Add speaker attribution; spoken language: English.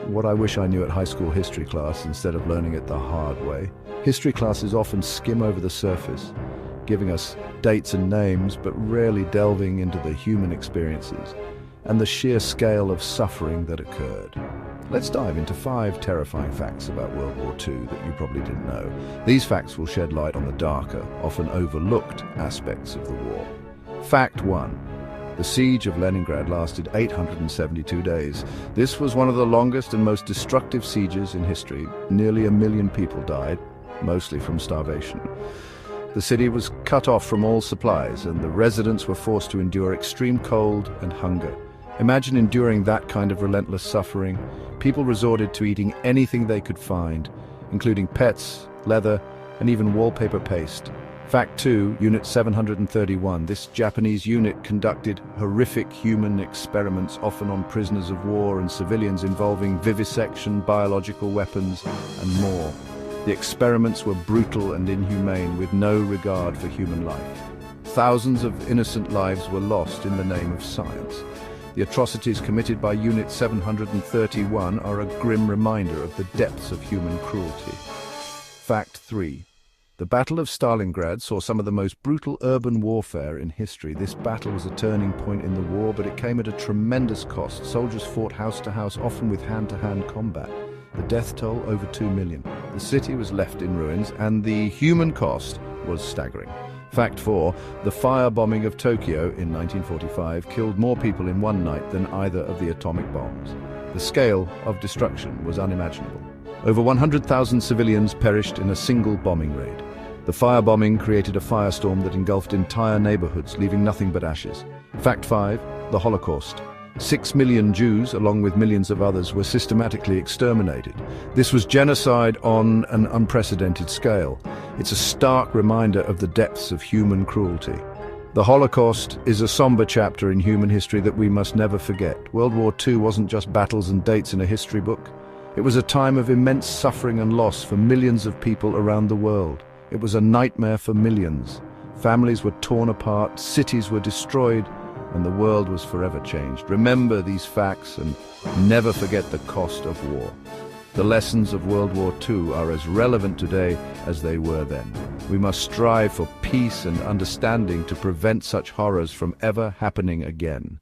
Speaker 1: what I wish I knew at high school history class instead of learning it the hard way. History classes often skim over the surface, giving us dates and names, but rarely delving into the human experiences and the sheer scale of suffering that occurred. Let's dive into 5 terrifying facts about World War II that you probably didn't know. These facts will shed light on the darker, often overlooked aspects of the war. Fact 1. The siege of Leningrad lasted 872 days. This was one of the longest and most destructive sieges in history. Nearly 1 million people died, mostly from starvation. The city was cut off from all supplies, and the residents were forced to endure extreme cold and hunger. Imagine enduring that kind of relentless suffering. People resorted to eating anything they could find, including pets, leather, and even wallpaper paste. Fact 2, Unit 731. This Japanese unit conducted horrific human experiments, often on prisoners of war and civilians, involving vivisection, biological weapons, and more. The experiments were brutal and inhumane, with no regard for human life. Thousands of innocent lives were lost in the name of science. The atrocities committed by Unit 731 are a grim reminder of the depths of human cruelty. Fact 3. The Battle of Stalingrad saw some of the most brutal urban warfare in history. This battle was a turning point in the war, but it came at a tremendous cost. Soldiers fought house to house, often with hand-to-hand combat. The death toll, over 2 million. The city was left in ruins, and the human cost was staggering. Fact 4. The firebombing of Tokyo in 1945 killed more people in one night than either of the atomic bombs. The scale of destruction was unimaginable. Over 100,000 civilians perished in a single bombing raid. The firebombing created a firestorm that engulfed entire neighborhoods, leaving nothing but ashes. Fact 5. The Holocaust. 6 million Jews, along with millions of others, were systematically exterminated. This was genocide on an unprecedented scale. It's a stark reminder of the depths of human cruelty. The Holocaust is a somber chapter in human history that we must never forget. World War II wasn't just battles and dates in a history book. It was a time of immense suffering and loss for millions of people around the world. It was a nightmare for millions. Families were torn apart, cities were destroyed, and the world was forever changed. Remember these facts and never forget the cost of war. The lessons of World War II are as relevant today as they were then. We must strive for peace and understanding to prevent such horrors from ever happening again.